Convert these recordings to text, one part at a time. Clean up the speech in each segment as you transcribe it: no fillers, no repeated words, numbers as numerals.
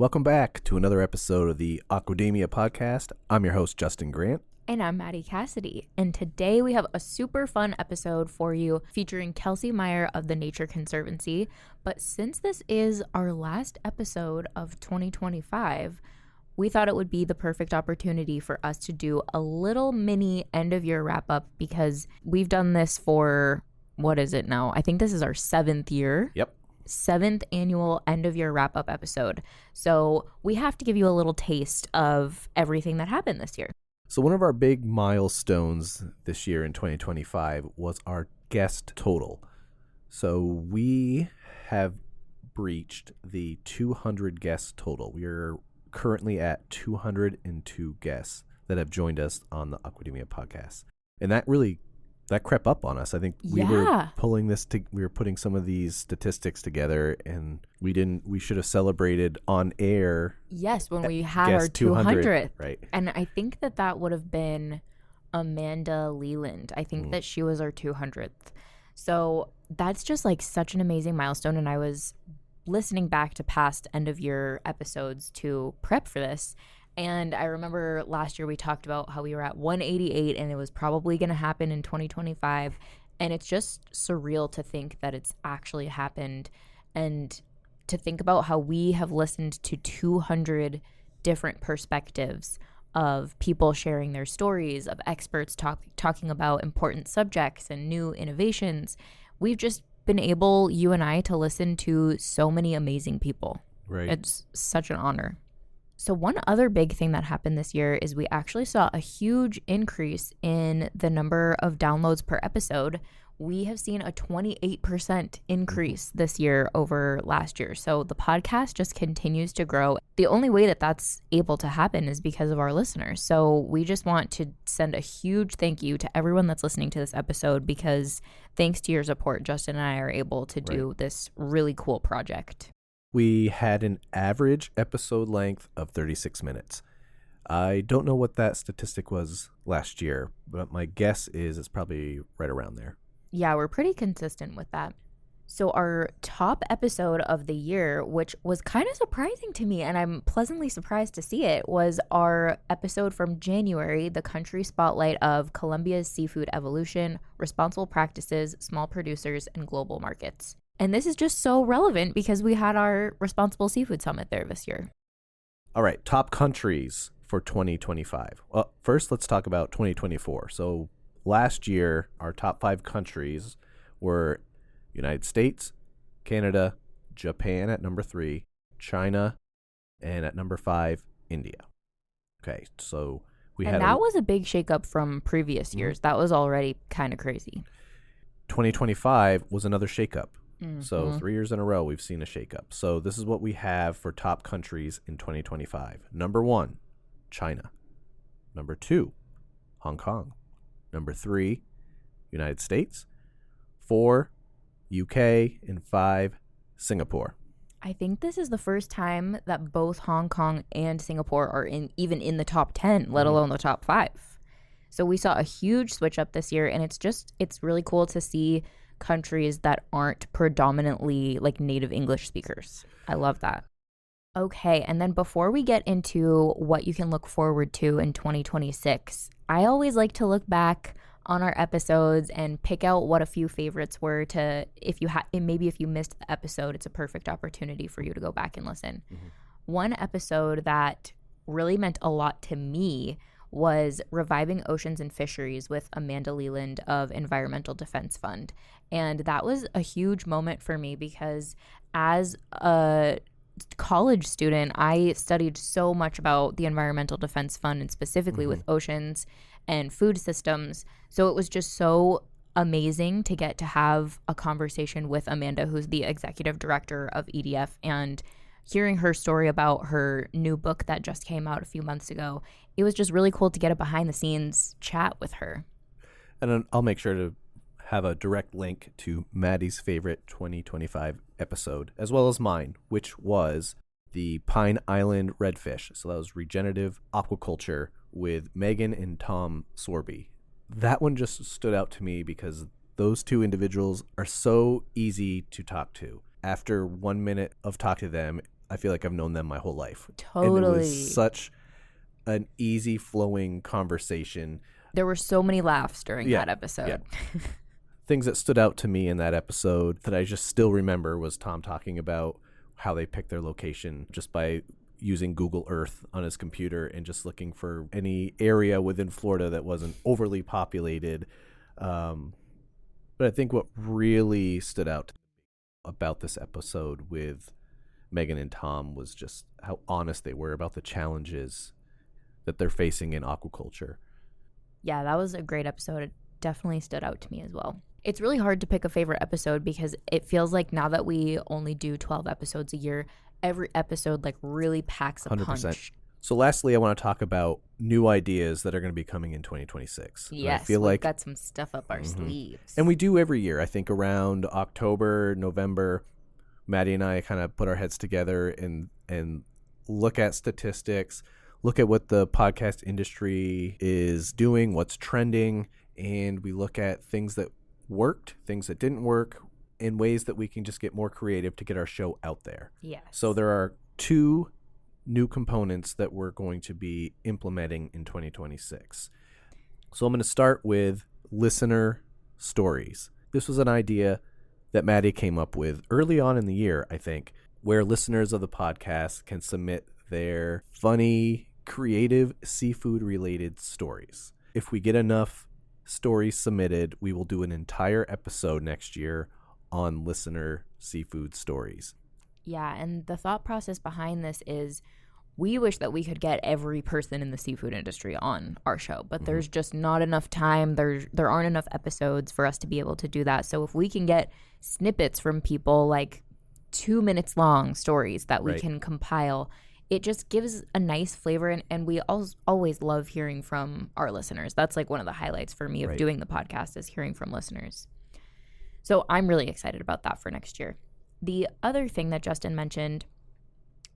Welcome back to another episode of the Aquademia podcast. I'm your host, Justin Grant. And I'm Maddie Cassidy. And today we have a super fun episode for you featuring Kelsey Meyer of the Nature Conservancy. But since this is our last episode of 2025, we thought it would be the perfect opportunity for us to do a little mini end of year wrap up because we've done this for, what is it now? I think this is our 7th year. Yep. 7th annual end of year wrap up episode. So we have to give you a little taste of everything that happened this year. So one of our big milestones this year in 2025 was our guest total. So we have breached the 200 guest total. We are currently at 202 guests that have joined us on the Aquademia podcast. And that crept up on us. I think we were putting some of these statistics together, and we should have celebrated on air. Yes, when we had our 200th. Right. And I think that would have been Amanda Leland. I think that she was our 200th. So that's just like such an amazing milestone. And I was listening back to past end of year episodes to prep for this. And I remember last year we talked about how we were at 188 and it was probably going to happen in 2025. And it's just surreal to think that it's actually happened, and to think about how we have listened to 200 different perspectives of people sharing their stories, of experts talking about important subjects and new innovations. We've just been able, you and I, to listen to so many amazing people. Right. It's such an honor. So one other big thing that happened this year is we actually saw a huge increase in the number of downloads per episode. We have seen a 28% increase this year over last year. So the podcast just continues to grow. The only way that that's able to happen is because of our listeners. So we just want to send a huge thank you to everyone that's listening to this episode, because thanks to your support, Justin and I are able to do this really cool project. We had an average episode length of 36 minutes. I don't know what that statistic was last year, but my guess is it's probably right around there. Yeah, we're pretty consistent with that. So our top episode of the year, which was kind of surprising to me, and I'm pleasantly surprised to see it, was our episode from January, the country spotlight of Colombia's seafood evolution, responsible practices, small producers, and global markets. And this is just so relevant because we had our Responsible Seafood Summit there this year. All right, top countries for 2025. Well, first, let's talk about 2024. So last year, our top 5 countries were United States, Canada, Japan at number 3, China, and at number 5, India. Okay, so that was a big shakeup from previous years. That was already kind of crazy. 2025 was another shakeup. So 3 years in a row, we've seen a shakeup. So this is what we have for top countries in 2025. Number 1, China. Number 2, Hong Kong. Number 3, United States. 4, UK. And 5, Singapore. I think this is the first time that both Hong Kong and Singapore are even in the top 10, let alone the top 5. So we saw a huge switch up this year, and it's really cool to see countries that aren't predominantly like native English speakers. I love that. Okay, and then before we get into what you can look forward to in 2026, I always like to look back on our episodes and pick out what a few favorites were to, if you missed the episode, it's a perfect opportunity for you to go back and listen. One episode that really meant a lot to me was Reviving Oceans and Fisheries with Amanda Leland of Environmental Defense Fund. And that was a huge moment for me because as a college student, I studied so much about the Environmental Defense Fund and specifically with oceans and food systems. So it was just so amazing to get to have a conversation with Amanda, who's the executive director of EDF, and hearing her story about her new book that just came out a few months ago. It was just really cool to get a behind the scenes chat with her. And I'll make sure to have a direct link to Maddie's favorite 2025 episode, as well as mine, which was the Pine Island redfish. So that was regenerative aquaculture with Megan and Tom Sorby. That one just stood out to me because those two individuals are so easy to talk to. After 1 minute of talking to them, I feel like I've known them my whole life. Totally. And it was such an easy flowing conversation. There were so many laughs during that episode. Yeah. Things that stood out to me in that episode that I just still remember was Tom talking about how they picked their location just by using Google Earth on his computer and just looking for any area within Florida that wasn't overly populated. But I think what really stood out about this episode with Megan and Tom was just how honest they were about the challenges that they're facing in aquaculture. Yeah, that was a great episode. It definitely stood out to me as well. It's really hard to pick a favorite episode because it feels like now that we only do 12 episodes a year, every episode like really packs a 100%. punch. So lastly, I want to talk about new ideas that are going to be coming in 2026. Yes, I feel we've got some stuff up our sleeves. And we do every year. I think around October, November, Maddie and I kind of put our heads together and look at statistics, look at what the podcast industry is doing, what's trending, and we look at things that worked, things that didn't work, in ways that we can just get more creative to get our show out there. Yes. So there are 2 new components that we're going to be implementing in 2026. So I'm going to start with listener stories. This was an idea that Maddie came up with early on in the year, I think, where listeners of the podcast can submit their funny, creative, seafood-related stories. If we get enough stories submitted, we will do an entire episode next year on listener seafood stories. Yeah, and the thought process behind this is we wish that we could get every person in the seafood industry on our show, but there's just not enough time. There aren't enough episodes for us to be able to do that. So if we can get snippets from people, like 2 minutes long stories that we can compile, it just gives a nice flavor. And we always love hearing from our listeners. That's like one of the highlights for me of doing the podcast is hearing from listeners. So I'm really excited about that for next year. The other thing that Justin mentioned,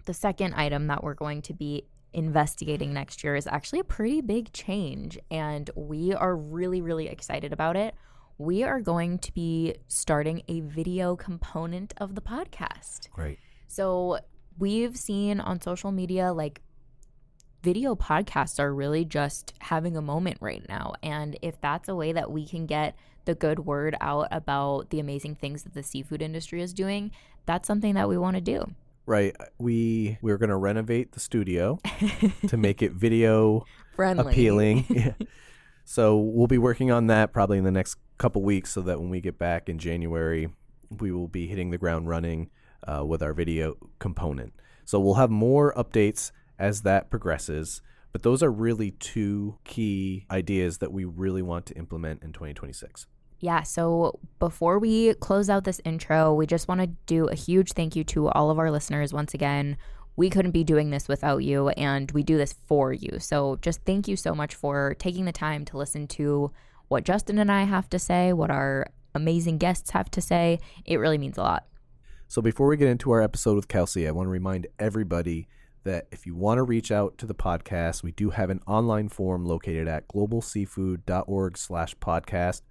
the second item that we're going to be investigating next year is actually a pretty big change, and we are really, really excited about it. We are going to be starting a video component of the podcast. Right. So we've seen on social media, like, video podcasts are really just having a moment right now. And if that's a way that we can get the good word out about the amazing things that the seafood industry is doing, that's something that we want to do. Right. We're going to renovate the studio to make it video friendly, appealing. Yeah. So we'll be working on that probably in the next couple weeks so that when we get back in January, we will be hitting the ground running with our video component. So we'll have more updates as that progresses. But those are really 2 key ideas that we really want to implement in 2026. Yeah, so before we close out this intro, we just want to do a huge thank you to all of our listeners once again. We couldn't be doing this without you, and we do this for you. So just thank you so much for taking the time to listen to what Justin and I have to say, what our amazing guests have to say. It really means a lot. So before we get into our episode with Kelsey, I want to remind everybody that if you want to reach out to the podcast, we do have an online form located at globalseafood.org/podcast.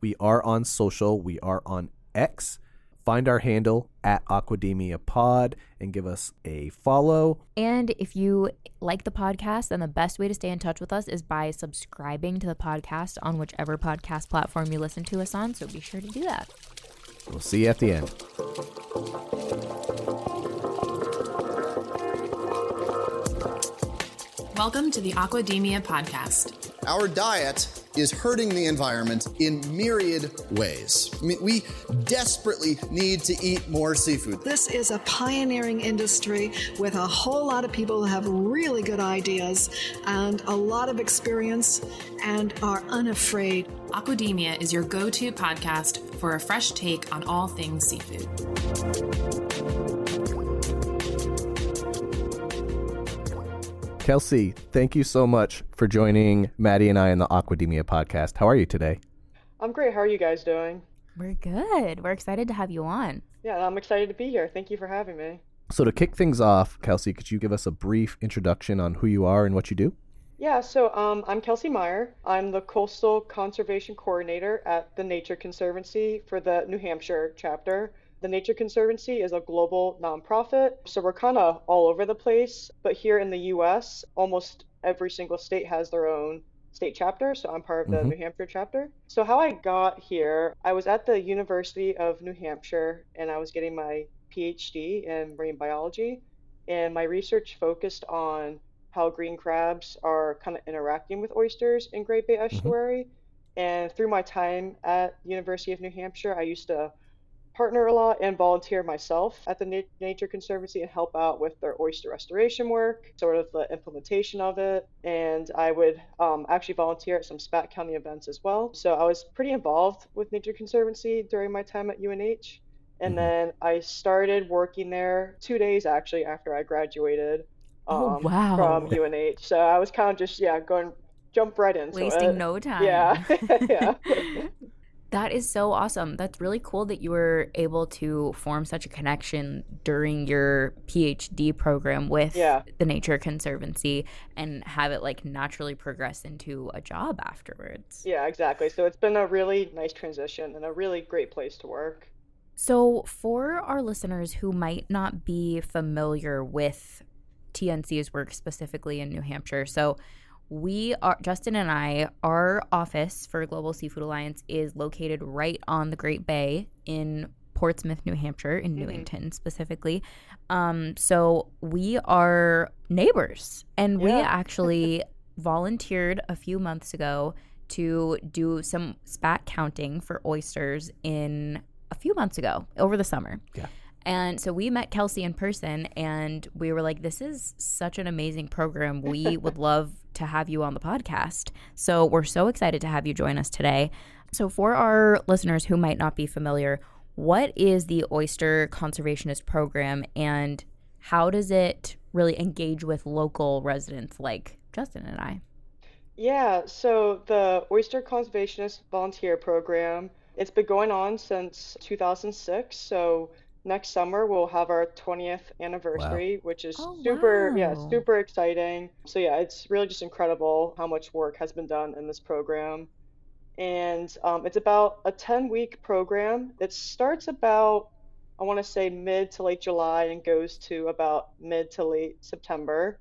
We are on social. We are on X. Find our handle at Aquademia Pod and give us a follow. And if you like the podcast, then the best way to stay in touch with us is by subscribing to the podcast on whichever podcast platform you listen to us on. So be sure to do that. We'll see you at the end. Welcome to the Aquademia podcast. Our diet is hurting the environment in myriad ways. I mean, we desperately need to eat more seafood. This is a pioneering industry with a whole lot of people who have really good ideas and a lot of experience and are unafraid. Aquademia is your go-to podcast for a fresh take on all things seafood. Kelsey, thank you so much for joining Maddie and I in the Aquademia podcast. How are you today? I'm great. How are you guys doing? We're good. We're excited to have you on. Yeah, I'm excited to be here. Thank you for having me. So to kick things off, Kelsey, could you give us a brief introduction on who you are and what you do? Yeah, so I'm Kelsey Meyer. I'm the Coastal Conservation Coordinator at the Nature Conservancy for the New Hampshire chapter. The Nature Conservancy is a global nonprofit, so we're kind of all over the place. But here in the US, almost every single state has their own state chapter, so I'm part of the Mm-hmm. New Hampshire chapter. So how I got here, I was at the University of New Hampshire and I was getting my PhD in marine biology, and my research focused on how green crabs are kind of interacting with oysters in Great Bay Mm-hmm. Estuary. And through my time at the University of New Hampshire, I used to partner a lot and volunteer myself at the Nature Conservancy and help out with their oyster restoration work, sort of the implementation of it. And I would actually volunteer at some Spat County events as well. So I was pretty involved with Nature Conservancy during my time at UNH. And Mm-hmm. then I started working there 2 days actually after I graduated Oh, from wow. UNH. So I was kind of just, jump right into Wasting it. no time. Yeah. Yeah. That is so awesome. That's really cool that you were able to form such a connection during your PhD program with Yeah. the Nature Conservancy and have it like naturally progress into a job afterwards. Yeah, exactly. So it's been a really nice transition and a really great place to work. So, for our listeners who might not be familiar with TNC's work specifically in New Hampshire, so Justin and I, our office for Global Seafood Alliance is located right on the Great Bay in Portsmouth, New Hampshire, in Newington specifically. So we are neighbors, and we Yeah. actually volunteered a few months ago to do some spat counting for oysters a few months ago over the summer. Yeah. And so we met Kelsey in person and we were like, this is such an amazing program. We would love to have you on the podcast. So we're so excited to have you join us today. So for our listeners who might not be familiar, what is the Oyster Conservationist Program and how does it really engage with local residents like Justin and I? Yeah, so the Oyster Conservationist Volunteer Program, it's been going on since 2006. So next summer we'll have our 20th anniversary, which is Oh, wow. super exciting. So yeah, it's really just incredible how much work has been done in this program. And it's about a 10-week program. It starts about, I want to say, mid to late July and goes to about mid to late September.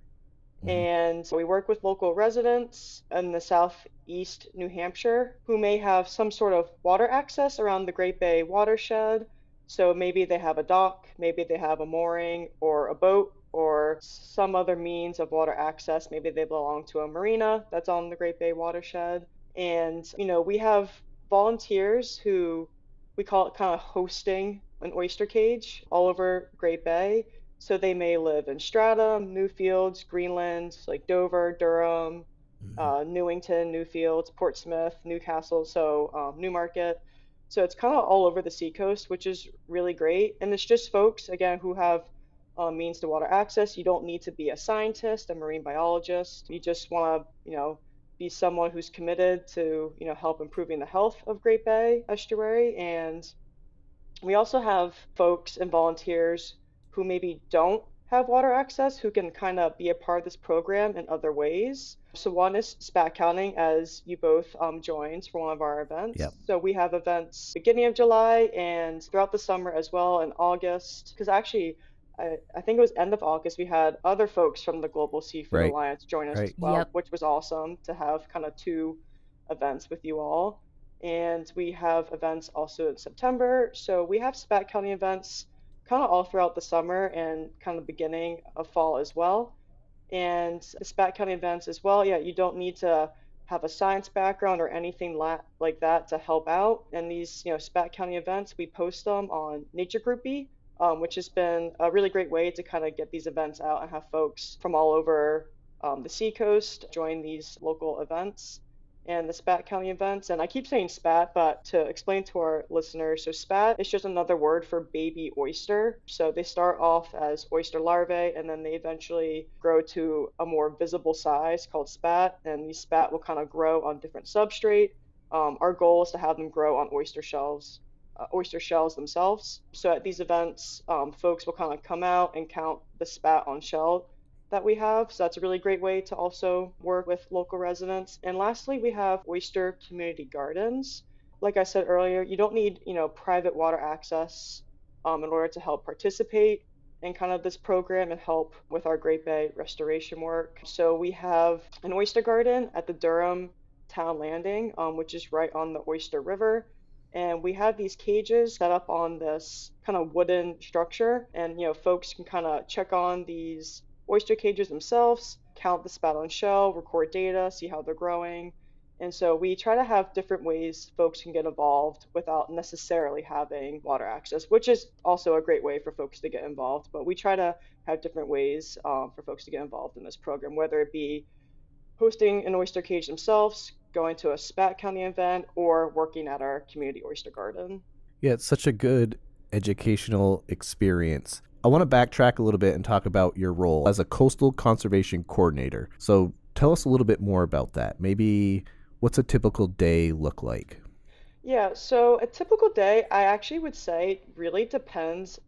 Mm-hmm. And we work with local residents in the southeast New Hampshire who may have some sort of water access around the Great Bay watershed. So maybe they have a dock, maybe they have a mooring or a boat or some other means of water access. Maybe they belong to a marina that's on the Great Bay watershed. And, we have volunteers who we call it kind of hosting an oyster cage all over Great Bay. So they may live in Stratham, Newfields, Greenland, like Dover, Durham, Newington, Newfields, Portsmouth, Newcastle, so Newmarket. So it's kind of all over the seacoast, which is really great. And it's just folks, again, who have means to water access. You don't need to be a scientist, a marine biologist. You just want to, be someone who's committed to, help improving the health of Great Bay Estuary. And we also have folks and volunteers who maybe don't have water access who can kind of be a part of this program in other ways. So one is spat counting, as you both joined for one of our events. Yep. So we have events beginning of July and throughout the summer as well in August. Because actually, I think it was end of August, we had other folks from the Global Seafood Right. Alliance join us as Right. well, Yep. which was awesome to have kind of two events with you all. And we have events also in September. So we have spat counting events kind of all throughout the summer and kind of beginning of fall as well. And the spat counting events as well, yeah, you don't need to have a science background or anything like that to help out. And these, spat counting events, we post them on Nature Groupie, which has been a really great way to kind of get these events out and have folks from all over the seacoast join these local events and the spat counting events. And I keep saying spat, but to explain to our listeners, so spat is just another word for baby oyster. So they start off as oyster larvae and then they eventually grow to a more visible size called spat. And these spat will kind of grow on different substrate. Our goal is to have them grow on oyster shells themselves. So at these events, folks will kind of come out and count the spat on shell that we have. So that's a really great way to also work with local residents. And lastly, we have oyster community gardens. Like I said earlier, you don't need, private water access in order to help participate in kind of this program and help with our Great Bay restoration work. So we have an oyster garden at the Durham Town Landing, which is right on the Oyster River. And we have these cages set up on this kind of wooden structure, and folks can kind of check on these oyster cages themselves, count the spout and shell, record data, see how they're growing. And so we try to have different ways folks can get involved without necessarily having water access, which is also a great way for folks to get involved. But we try to have different ways for folks to get involved in this program, whether it be hosting an oyster cage themselves, going to a Spat County event, or working at our community oyster garden. Yeah, it's such a good educational experience. I want to backtrack a little bit and talk about your role as a coastal conservation coordinator. So tell us a little bit more about that. Maybe what's a typical day look like? Yeah, so a typical day, I actually would say, really depends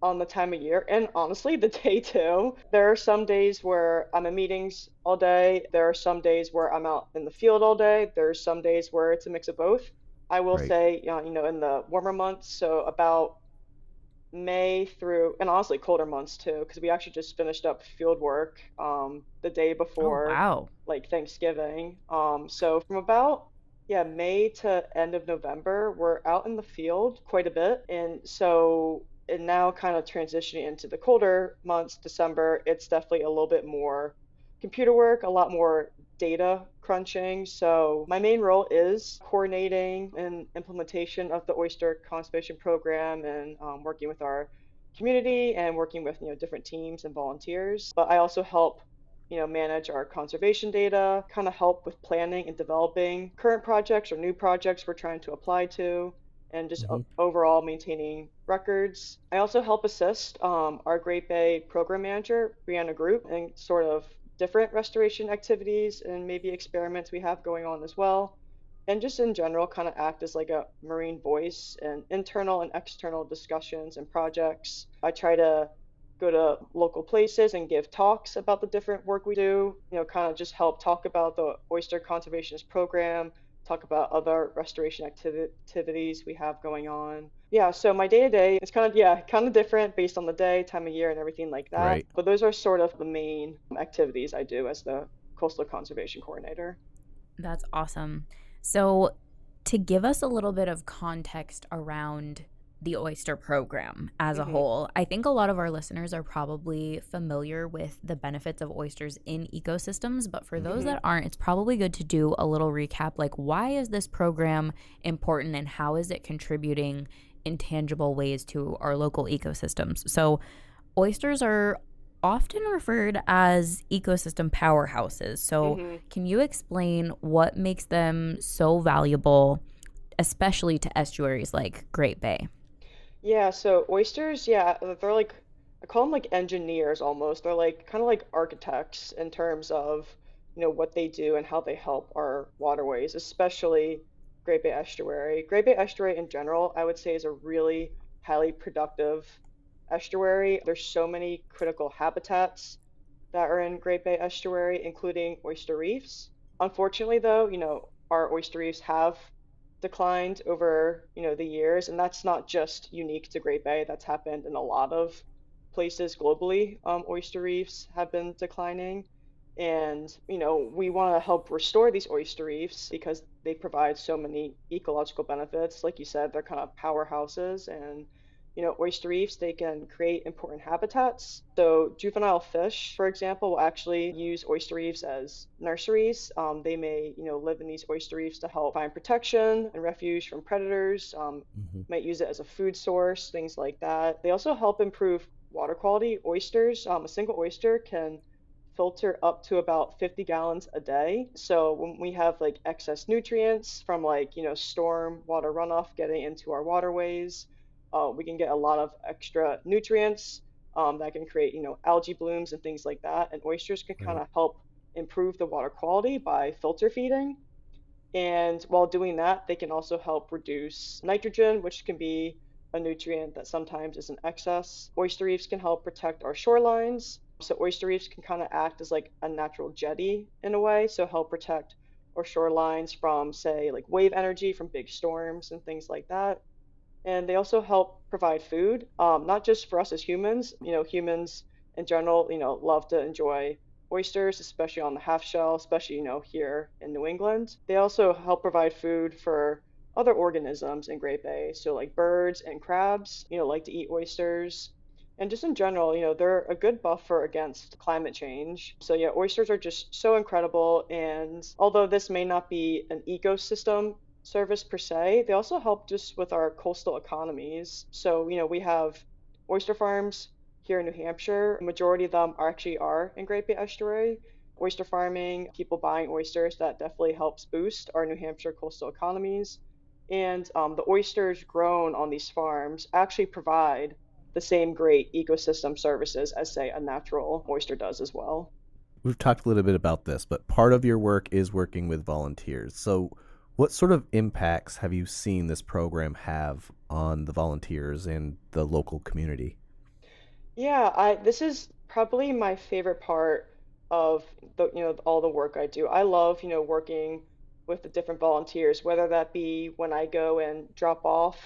on the time of year and honestly the day too. There are some days where I'm in meetings all day. There are some days where I'm out in the field all day. There's some days where it's a mix of both. I will Right. say, in the warmer months, so about May through, and honestly colder months too, because we actually just finished up field work the day Oh, before wow. like Thanksgiving. So from about May to end of November, we're out in the field quite a bit, and now kind of transitioning into the colder months, December, it's definitely a little bit more computer work, a lot more data crunching. So my main role is coordinating and implementation of the Oyster Conservation Program and working with our community and working with different teams and volunteers. But I also help manage our conservation data, kind of help with planning and developing current projects or new projects we're trying to apply to, and just Hmm. overall maintaining records. I also help assist our Great Bay program manager, Brianna Group, and sort of different restoration activities and maybe experiments we have going on as well. And just in general, kind of act as like a marine voice in internal and external discussions and projects. I try to go to local places and give talks about the different work we do, kind of just help talk about the Oyster Conservationist Program, talk about other restoration activities we have going on. Yeah, so my day to day is kind of different based on the day, time of year, and everything like that. Right. But those are sort of the main activities I do as the coastal conservation coordinator. That's awesome. So, to give us a little bit of context around the Oyster program as a Hmm. whole, I think a lot of our listeners are probably familiar with the benefits of oysters in ecosystems, but for those Hmm. that aren't, it's probably good to do a little recap. Like, why is this program important and how is it contributing in tangible ways to our local ecosystems? So, oysters are often referred as ecosystem powerhouses. So, Hmm. can you explain what makes them so valuable, especially to estuaries like Great Bay? Yeah, so oysters, they're like, I call them like engineers almost. They're like kind of like architects in terms of, what they do and how they help our waterways, especially Great Bay Estuary. Great Bay Estuary in general, I would say, is a really highly productive estuary. There's so many critical habitats that are in Great Bay Estuary, including oyster reefs. Unfortunately, though, our oyster reefs have declined over, the years, and that's not just unique to Great Bay. That's happened in a lot of places globally. Oyster reefs have been declining, and we want to help restore these oyster reefs because they provide so many ecological benefits. Like you said, they're kind of powerhouses, and oyster reefs, they can create important habitats. So juvenile fish, for example, will actually use oyster reefs as nurseries. They may, live in these oyster reefs to help find protection and refuge from predators. Hmm. Might use it as a food source, things like that. They also help improve water quality. Oysters, a single oyster can filter up to about 50 gallons a day. So when we have like excess nutrients from like, storm water runoff getting into our waterways, we can get a lot of extra nutrients that can create, algae blooms and things like that. And oysters can kind Right. of help improve the water quality by filter feeding. And while doing that, they can also help reduce nitrogen, which can be a nutrient that sometimes is in excess. Oyster reefs can help protect our shorelines. So oyster reefs can kind of act as like a natural jetty in a way, so help protect our shorelines from, say, like wave energy from big storms and things like that. And they also help provide food, not just for us as humans. Humans in general, love to enjoy oysters, especially on the half shell, especially, here in New England. They also help provide food for other organisms in Great Bay. So like birds and crabs, like to eat oysters. And just in general, they're a good buffer against climate change. So yeah, oysters are just so incredible. And although this may not be an ecosystem service per se, they also help just with our coastal economies. So, we have oyster farms here in New Hampshire. A majority of them are in Great Bay Estuary. Oyster farming, people buying oysters, that definitely helps boost our New Hampshire coastal economies. And the oysters grown on these farms actually provide the same great ecosystem services as, say, a natural oyster does as well. We've talked a little bit about this, but part of your work is working with volunteers. So what sort of impacts have you seen this program have on the volunteers and the local community? Yeah, this is probably my favorite part of all the work I do. I love, working with the different volunteers, whether that be when I go and drop off,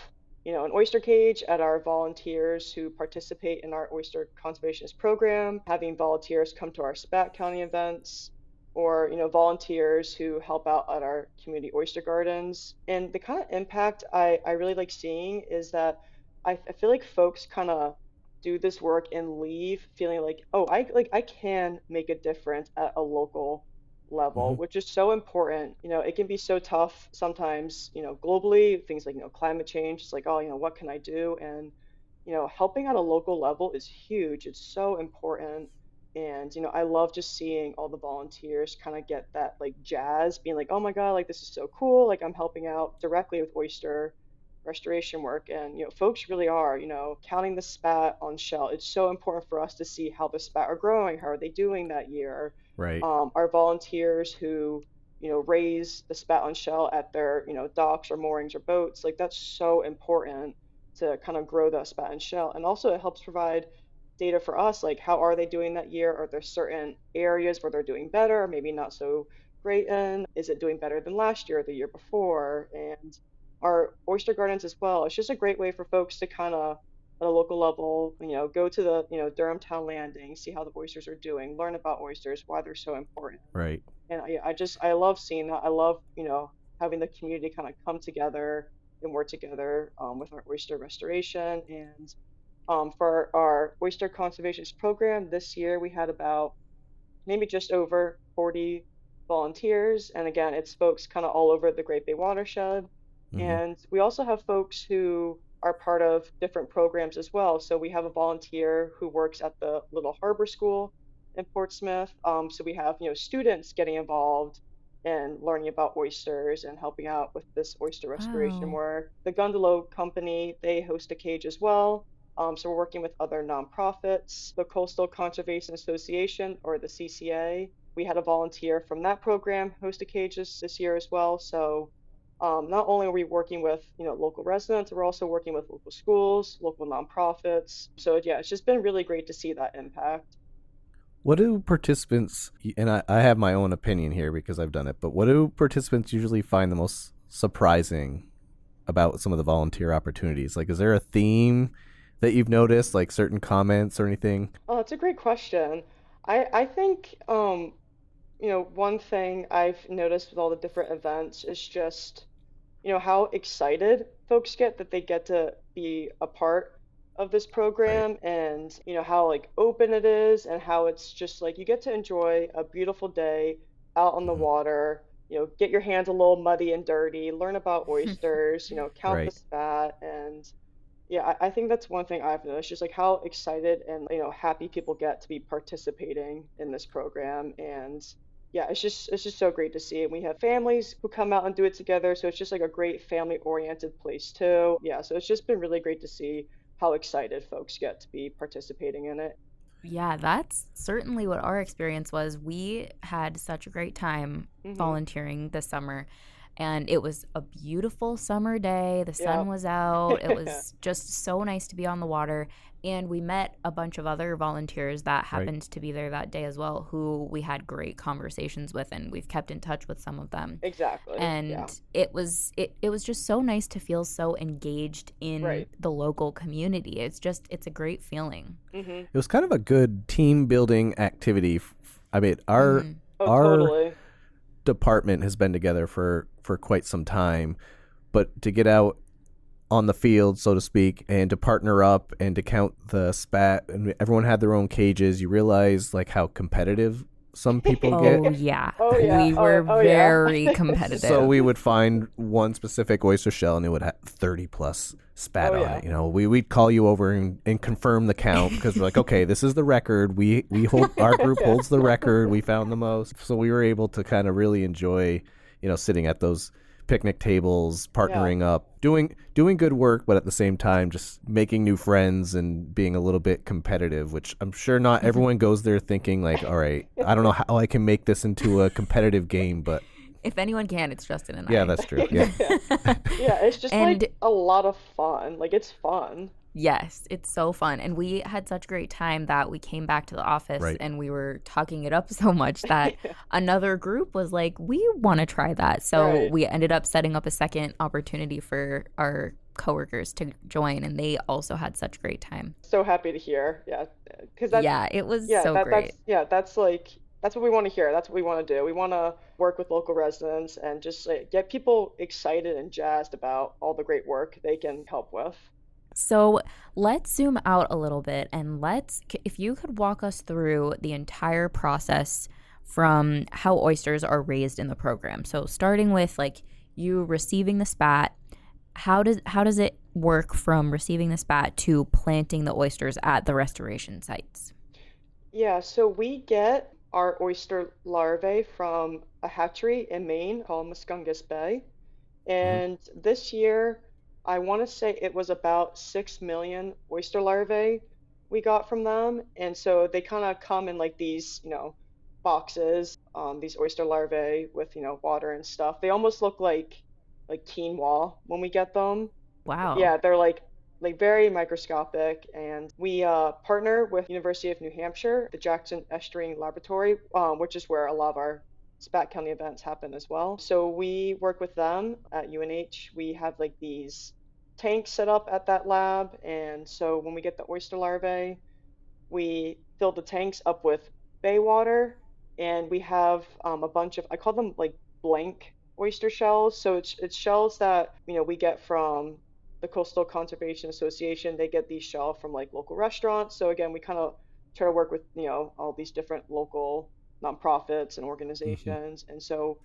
an oyster cage at our volunteers who participate in our oyster conservationist program, having volunteers come to our Spat County events, or, volunteers who help out at our community oyster gardens. And the kind of impact I really like seeing is that I feel like folks kind of do this work and leave feeling like, oh, I can make a difference at a local level, Hmm. which is so important. It can be so tough sometimes, globally, things like, climate change. It's like, oh, what can I do? And, helping at a local level is huge. It's so important. And, I love just seeing all the volunteers kind of get that like jazz, being like, oh my God, like this is so cool. Like I'm helping out directly with oyster restoration work. And folks really are counting the spat on shell. It's so important for us to see how the spat are growing, how are they doing that year. Right. Our volunteers who raise the spat on shell at their docks or moorings or boats, like that's so important to kind of grow that spat and shell. And also it helps provide data for us, like how are they doing that year? Are there certain areas where they're doing better or maybe not so great in? Is it doing better than last year or the year before? And our oyster gardens as well. It's just a great way for folks to kind of at a local level, go to the, Durham Town Landing, see how the oysters are doing, learn about oysters, why they're so important. Right. And I love seeing that. I love, having the community kind of come together and work together with our oyster restoration. And for our oyster conservationist program this year, we had about maybe just over 40 volunteers. And again, it's folks kind of all over the Great Bay watershed. Hmm. And we also have folks who are part of different programs as well. So we have a volunteer who works at the Little Harbor School in Portsmouth. So we have, students getting involved in learning about oysters and helping out with this oyster restoration Wow. work. The Gundalow Company, they host a cage as well. So we're working with other nonprofits, the Coastal Conservation Association, or the CCA. We had a volunteer from that program host a cage this year as well. So not only are we working with local residents, we're also working with local schools, local nonprofits. So yeah, it's just been really great to see that impact. What do participants, and I have my own opinion here because I've done it, but what do participants usually find the most surprising about some of the volunteer opportunities? Like, is there a theme that you've noticed, like certain comments or anything? Oh, it's a great question. I think one thing I've noticed with all the different events is just how excited folks get that they get to be a part of this Right. program, and how like open it is, and how it's just like you get to enjoy a beautiful day out on the Hmm. water, get your hands a little muddy and dirty, learn about oysters, count the Right. spat. And yeah, I think that's one thing I've noticed, just like how excited and happy people get to be participating in this program. And yeah, it's just so great to see. And we have families who come out and do it together, so it's just like a great family-oriented place too. Yeah, so it's just been really great to see how excited folks get to be participating in it. Yeah, that's certainly what our experience was. We had such a great time Hmm. volunteering this summer. And it was a beautiful summer day. The sun was out. It was just so nice to be on the water. And we met a bunch of other volunteers that happened to be there that day as well, who we had great conversations with, and we've kept in touch with some of them. Exactly. And it was just so nice to feel so engaged in the local community. It's a great feeling. It was kind of a good team building activity. I mean, our totally. department has been together for quite some time, but to get out on the field, so to speak, and to partner up and to count the spat, and everyone had their own cages, you realize like how competitive some people get. We were very competitive. So we would find one specific oyster shell and it would have 30 plus spat on it. You know, we'd call you over and confirm the count, because we're like, okay, this is the record. We hold, our group holds the record. We found the most. So we were able to kind of really enjoy, you know, sitting at those picnic tables, partnering up, doing good work, but at the same time just making new friends and being a little bit competitive, which I'm sure not everyone goes there thinking like, all right, I don't know how I can make this into a competitive game, but if anyone can, it's Justin and I. Yeah, that's true. Yeah. It's just like a lot of fun. Like, it's fun. Yes, it's so fun. And we had such a great time that we came back to the office and we were talking it up so much that another group was like, we want to try that. So we ended up setting up a second opportunity for our coworkers to join, and they also had such a great time. So happy to hear. Yeah. Because it was so great. That's what we want to hear. That's what we want to do. We want to work with local residents and just get people excited and jazzed about all the great work they can help with. So let's zoom out a little bit, and if you could walk us through the entire process from how oysters are raised in the program. So starting with like you receiving the spat, how does it work from receiving the spat to planting the oysters at the restoration sites? Yeah, so we get our oyster larvae from a hatchery in Maine called Muscongas Bay. And this year, I want to say it was about 6 million oyster larvae we got from them. And so they kind of come in like these, boxes, these oyster larvae with, water and stuff. They almost look like quinoa when we get them. Wow. Yeah, they're like very microscopic. And we partner with University of New Hampshire, the Jackson Estuarine Laboratory, which is where a lot of our Spat County events happen as well. So we work with them at UNH. We have like these tanks set up at that lab, and so when we get the oyster larvae, we fill the tanks up with bay water, and we have a bunch of, I call them like blank oyster shells. So it's shells that we get from the Coastal Conservation Association. They get these shells from like local restaurants. So again, we kind of try to work with all these different local nonprofits and organizations. And so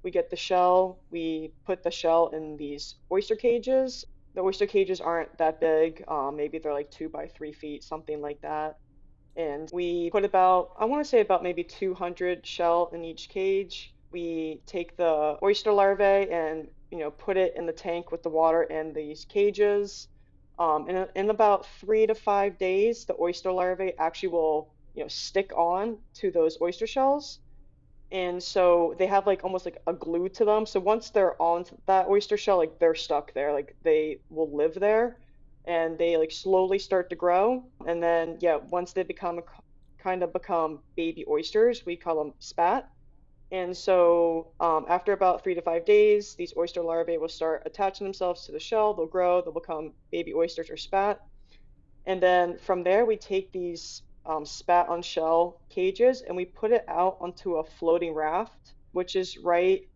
we get the shell, we put the shell in these oyster cages. The oyster cages aren't that big. Maybe they're like 2 by 3 feet, something like that. And we put about maybe 200 shell in each cage. We take the oyster larvae and, put it in the tank with the water in these cages. In about 3 to 5 days, the oyster larvae actually will stick on to those oyster shells. And so they have like almost like a glue to them. So once they're on that oyster shell, like they're stuck there, like they will live there, and they like slowly start to grow. And then, once they become baby oysters, we call them spat. And so after about 3 to 5 days, these oyster larvae will start attaching themselves to the shell. They'll grow, they'll become baby oysters or spat. And then from there, we take these spat on shell cages and we put it out onto a floating raft, which is right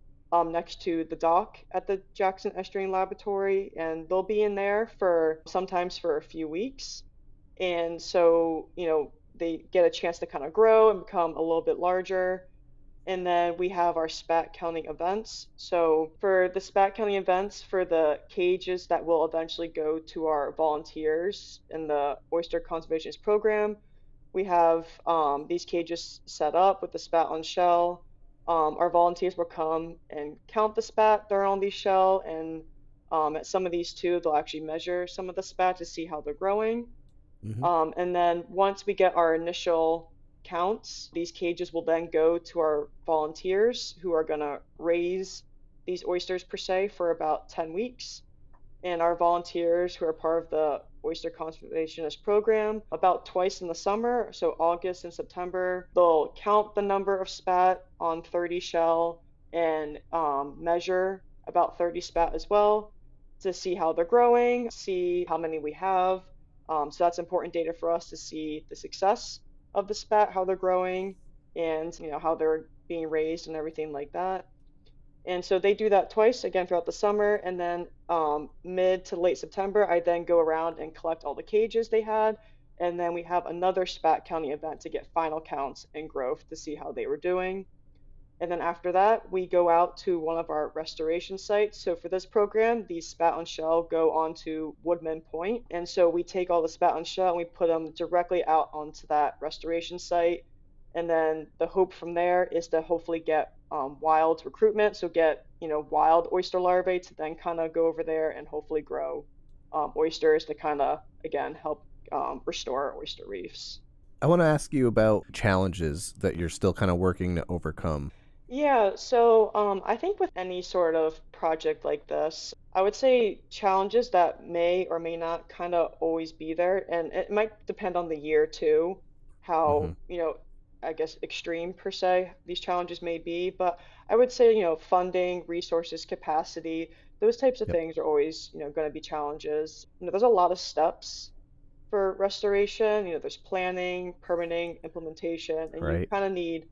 next to the dock at the Jackson Estuarine Laboratory, and they'll be in there sometimes for a few weeks. And so they get a chance to kind of grow and become a little bit larger. And then we have our spat counting events. So for the spat counting events, for the cages that will eventually go to our volunteers in the oyster conservationist program, we have these cages set up with the spat on shell. Our volunteers will come and count the spat that are on these shell, and at some of these too, they'll actually measure some of the spat to see how they're growing. And then once we get our initial counts, these cages will then go to our volunteers who are going to raise these oysters per se for about 10 weeks. And our volunteers who are part of the Oyster Conservationist program, about twice in the summer, so August and September, they'll count the number of spat on 30 shell and measure about 30 spat as well to see how they're growing, see how many we have. So that's important data for us to see the success of the spat, how they're growing, and how they're being raised and everything like that. And so they do that twice, again, throughout the summer. And then mid to late September, I then go around and collect all the cages they had. And then we have another spat counting event to get final counts and growth to see how they were doing. And then after that, we go out to one of our restoration sites. So for this program, these spat on shell go onto Woodman Point. And so we take all the spat on shell and we put them directly out onto that restoration site. And then the hope from there is to hopefully get wild recruitment. So get, wild oyster larvae to then kind of go over there and hopefully grow oysters to kind of, again, help restore our oyster reefs. I want to ask you about challenges that you're still kind of working to overcome. Yeah, so I think with any sort of project like this, I would say challenges that may or may not kind of always be there, and it might depend on the year too, how, I guess extreme per se these challenges may be, but I would say, funding, resources, capacity, those types of things are always, going to be challenges. There's a lot of steps for restoration. There's planning, permitting, implementation, and you kind of need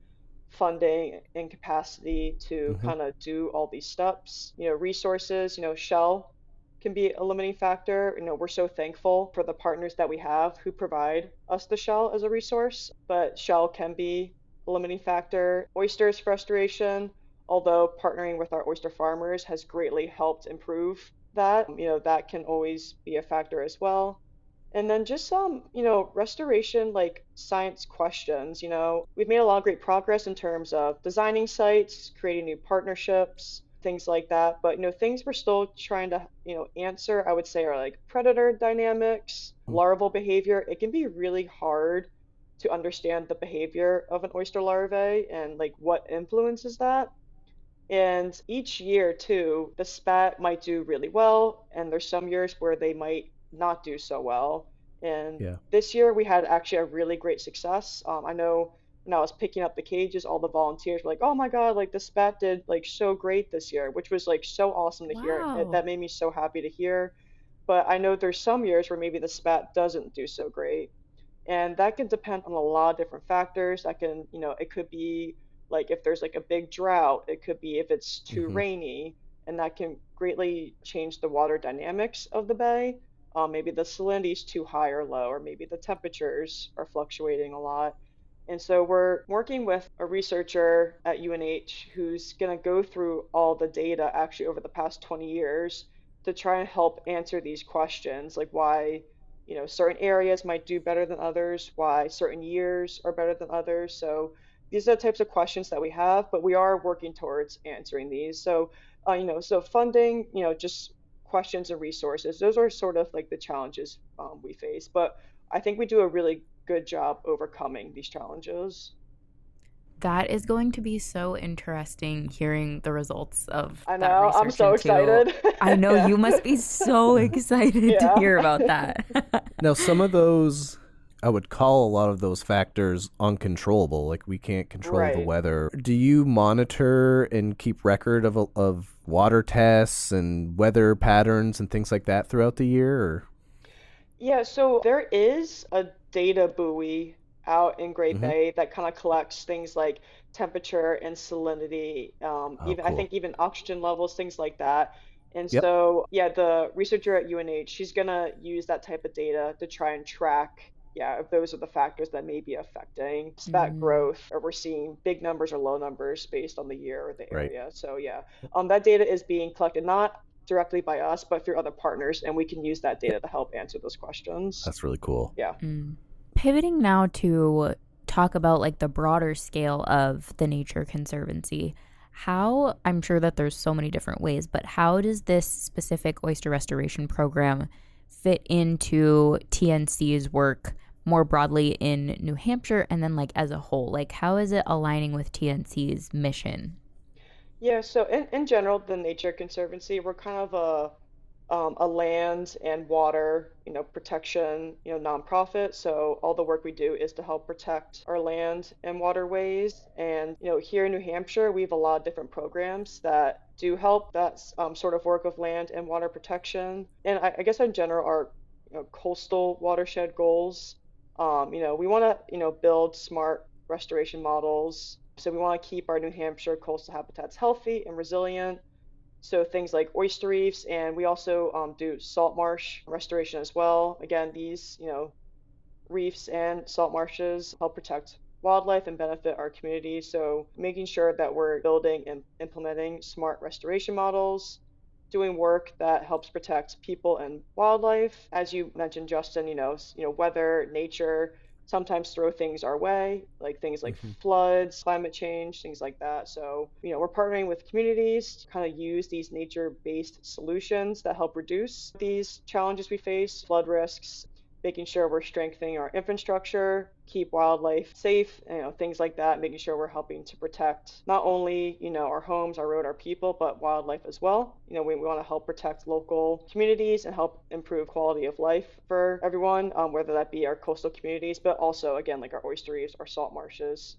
funding and capacity to kind of do all these steps. Resources, shell can be a limiting factor. We're so thankful for the partners that we have who provide us the shell as a resource, but shell can be a limiting factor. Oysters for restoration, although partnering with our oyster farmers has greatly helped improve that, that can always be a factor as well. And then just some, restoration, like science questions. We've made a lot of great progress in terms of designing sites, creating new partnerships, things like that. But, things we're still trying to, answer, I would say, are like predator dynamics, larval behavior. It can be really hard to understand the behavior of an oyster larvae and like what influences that. And each year, too, the spat might do really well, and there's some years where they might not do so well. And this year we had actually a really great success. I know when I was picking up the cages, all the volunteers were like, "Oh my God, like the spat did like so great this year," which was like so awesome to hear. That made me so happy to hear. But I know there's some years where maybe the spat doesn't do so great. And that can depend on a lot of different factors. That can, it could be like if there's like a big drought, it could be if it's too rainy, and that can greatly change the water dynamics of the bay. Maybe the salinity is too high or low, or maybe the temperatures are fluctuating a lot. And so we're working with a researcher at UNH who's going to go through all the data actually over the past 20 years to try and help answer these questions, like why, certain areas might do better than others, why certain years are better than others. So these are the types of questions that we have, but we are working towards answering these. So, so funding, just questions and resources, those are sort of like the challenges we face. But I think we do a really good job overcoming these challenges. That is going to be so interesting hearing the results of I that know, research I'm so excited. I know you must be so excited to hear about that. Now, some of those, I would call a lot of those factors uncontrollable. Like we can't control the weather. Do you monitor and keep record of water tests and weather patterns and things like that throughout the year? Or? Yeah, so there is a data buoy out in Great Bay that kind of collects things like temperature and salinity, I think even oxygen levels, things like that. And so, the researcher at UNH, she's going to use that type of data to try and track, if those are the factors that may be affecting spat growth, or we're seeing big numbers or low numbers based on the year or the area. So, that data is being collected not directly by us, but through other partners, and we can use that data to help answer those questions. That's really cool. Yeah. Pivoting now to talk about like the broader scale of the Nature Conservancy, how, I'm sure that there's so many different ways, but how does this specific oyster restoration program fit into TNC's work more broadly in New Hampshire and then like as a whole? Like how is it aligning with TNC's mission? Yeah, so in general, the Nature Conservancy, we're kind of a land and water, protection, nonprofit. So all the work we do is to help protect our land and waterways. And, here in New Hampshire, we have a lot of different programs that do help that sort of work of land and water protection. And I guess in general, our, coastal watershed goals, we want to, build smart restoration models. So we want to keep our New Hampshire coastal habitats healthy and resilient, so things like oyster reefs, and we also do salt marsh restoration as well. Again, these, reefs and salt marshes help protect wildlife and benefit our community. So making sure that we're building and implementing smart restoration models, doing work that helps protect people and wildlife. As you mentioned, Justin, weather, nature sometimes throw things our way, like things like Hmm. floods, climate change, things like that. So, we're partnering with communities to kind of use these nature-based solutions that help reduce these challenges we face, flood risks, making sure we're strengthening our infrastructure, keep wildlife safe, things like that, making sure we're helping to protect not only, our homes, our road, our people, but wildlife as well. We want to help protect local communities and help improve quality of life for everyone, whether that be our coastal communities, but also, again, like our oyster reefs, our salt marshes,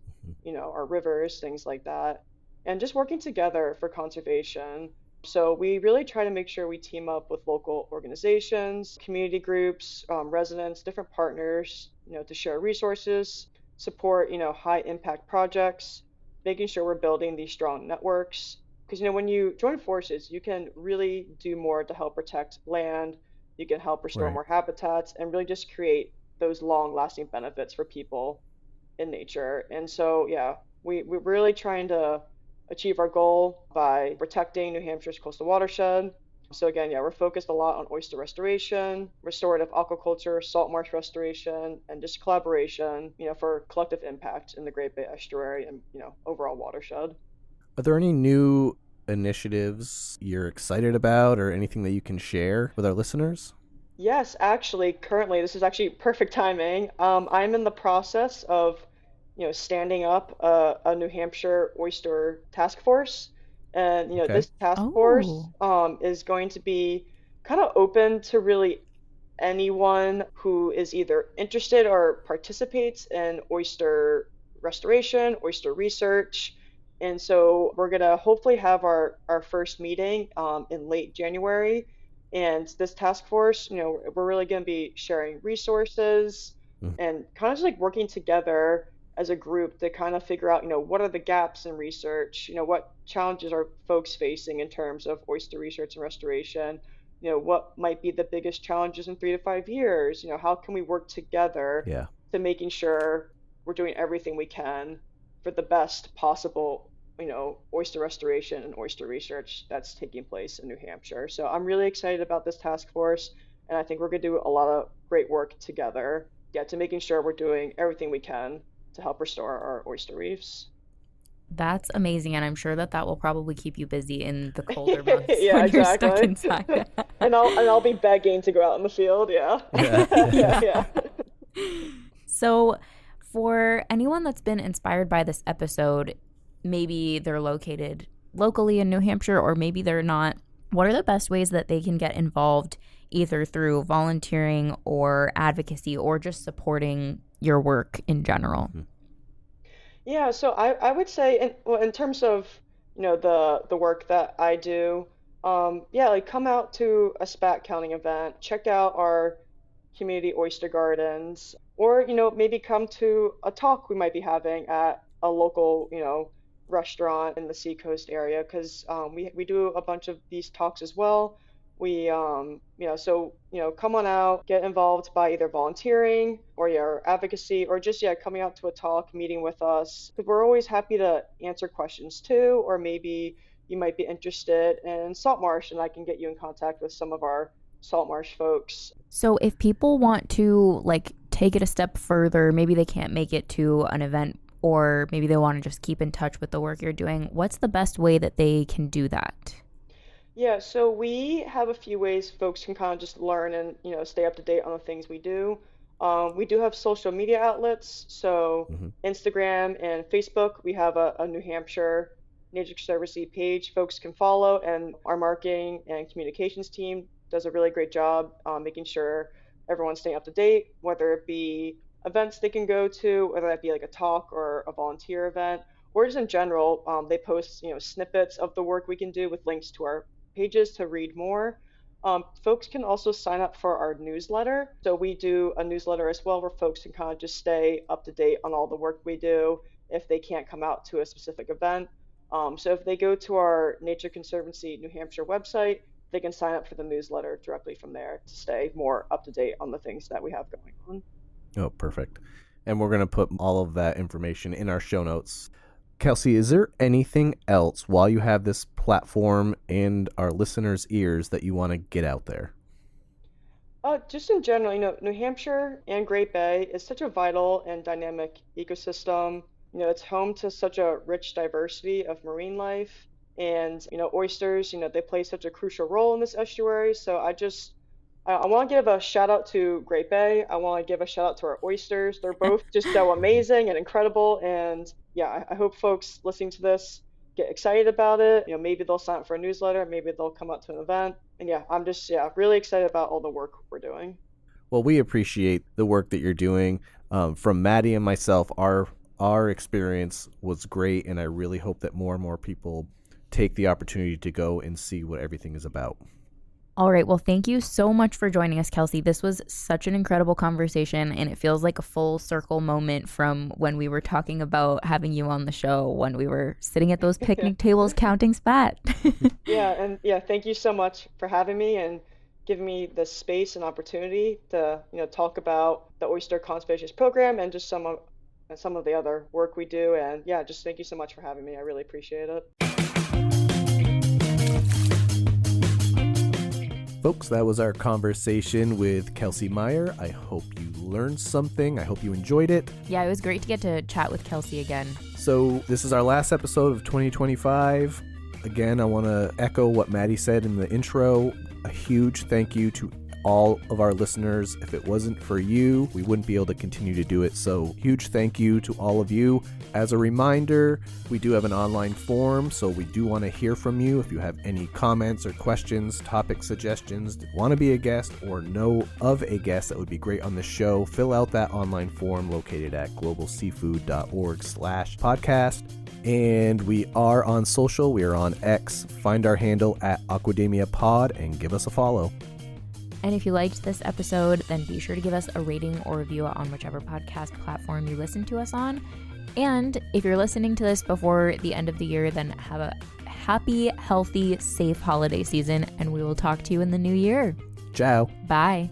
our rivers, things like that. And just working together for conservation. So we really try to make sure we team up with local organizations, community groups, residents, different partners, to share resources, support, high impact projects, making sure we're building these strong networks. Because, when you join forces, you can really do more to help protect land, you can help restore Right. more habitats, and really just create those long lasting benefits for people in nature. And so, yeah, we're really trying to achieve our goal by protecting New Hampshire's coastal watershed. So again, yeah, we're focused a lot on oyster restoration, restorative aquaculture, salt marsh restoration, and just collaboration, for collective impact in the Great Bay Estuary and, overall watershed. Are there any new initiatives you're excited about or anything that you can share with our listeners? Yes, actually, currently, this is actually perfect timing. I'm in the process of, standing up a New Hampshire oyster task force. And, Okay. this task force Oh, is going to be kind of open to really anyone who is either interested or participates in oyster restoration, oyster research. And so we're gonna hopefully have our first meeting in late January. And this task force, we're really gonna be sharing resources Mm. and kind of just like working together as a group to kind of figure out, what are the gaps in research, what challenges are folks facing in terms of oyster research and restoration, what might be the biggest challenges in 3 to 5 years? How can we work together Yeah. to making sure we're doing everything we can for the best possible, oyster restoration and oyster research that's taking place in New Hampshire. So I'm really excited about this task force, and I think we're going to do a lot of great work together, yeah, to making sure we're doing everything we can to help restore our oyster reefs. that's amazing. And I'm sure that that will probably keep you busy in the colder months Yeah, when you're stuck exactly. inside. And I'll be begging to go out in the field, yeah. Yeah. Yeah, yeah. So, for anyone that's been inspired by this episode, maybe they're located locally in New Hampshire or maybe they're not, what are the best ways that they can get involved either through volunteering or advocacy or just supporting your work in general? Mhm. Yeah, so I would say in terms of, the work that I do, yeah, like come out to a spat counting event, check out our community oyster gardens, or, maybe come to a talk we might be having at a local, restaurant in the Seacoast area, because we do a bunch of these talks as well. So, come on out, get involved by either volunteering or your advocacy, or just, yeah, coming out to a talk, meeting with us. Because we're always happy to answer questions too, or maybe you might be interested in salt marsh, and I can get you in contact with some of our salt marsh folks. So, if people want to like take it a step further, maybe they can't make it to an event or maybe they want to just keep in touch with the work you're doing, what's the best way that they can do that? Yeah, so we have a few ways folks can kind of just learn and, stay up to date on the things we do. We do have social media outlets, so Mhm. Instagram and Facebook. We have a New Hampshire Nature Conservancy page folks can follow, and our marketing and communications team does a really great job making sure everyone's staying up to date, whether it be events they can go to, whether that be like a talk or a volunteer event, or just in general. They post snippets of the work we can do with links to our pages to read more. Folks can also sign up for our newsletter. So we do a newsletter as well where folks can kind of just stay up to date on all the work we do if they can't come out to a specific event. So if they go to our Nature Conservancy New Hampshire website, they can sign up for the newsletter directly from there to stay more up to date on the things that we have going on. Oh, perfect. And we're going to put all of that information in our show notes. Kelsey, is there anything else while you have this platform and our listeners' ears that you want to get out there? Just in general, New Hampshire and Great Bay is such a vital and dynamic ecosystem. It's home to such a rich diversity of marine life, and oysters, they play such a crucial role in this estuary. So I want to give a shout out to Great Bay. I want to give a shout out to our oysters. They're both just so amazing and incredible. And yeah, I hope folks listening to this get excited about it. Maybe they'll sign up for a newsletter. Maybe they'll come out to an event. And yeah, I'm just really excited about all the work we're doing. Well, we appreciate the work that you're doing. From Maddie and myself, our experience was great, and I really hope that more and more people take the opportunity to go and see what everything is about. All right. Well, thank you so much for joining us, Kelsey. This was such an incredible conversation, and it feels like a full circle moment from when we were talking about having you on the show, when we were sitting at those picnic tables counting spat. Thank you so much for having me and giving me the space and opportunity to, talk about the Oyster Conservation Program and just some of the other work we do. And yeah, just thank you so much for having me. I really appreciate it. Folks, that was our conversation with Kelsey Meyer. I hope you learned something. I hope you enjoyed it. Yeah, it was great to get to chat with Kelsey again. So this is our last episode of 2025. Again, I want to echo what Maddie said in the intro. A huge thank you to all of our listeners. If it wasn't for you, we wouldn't be able to continue to do it. So huge thank you to all of you. As a reminder, we do have an online form, so we do want to hear from you. If you have any comments or questions, topic suggestions, want to be a guest, or know of a guest that would be great on the show, fill out that online form located at globalseafood.org/podcast. And we are on social. We are on X. Find our handle at Aquademia Pod and give us a follow. And if you liked this episode, then be sure to give us a rating or review on whichever podcast platform you listen to us on. And if you're listening to this before the end of the year, then have a happy, healthy, safe holiday season, and we will talk to you in the new year. Ciao. Bye.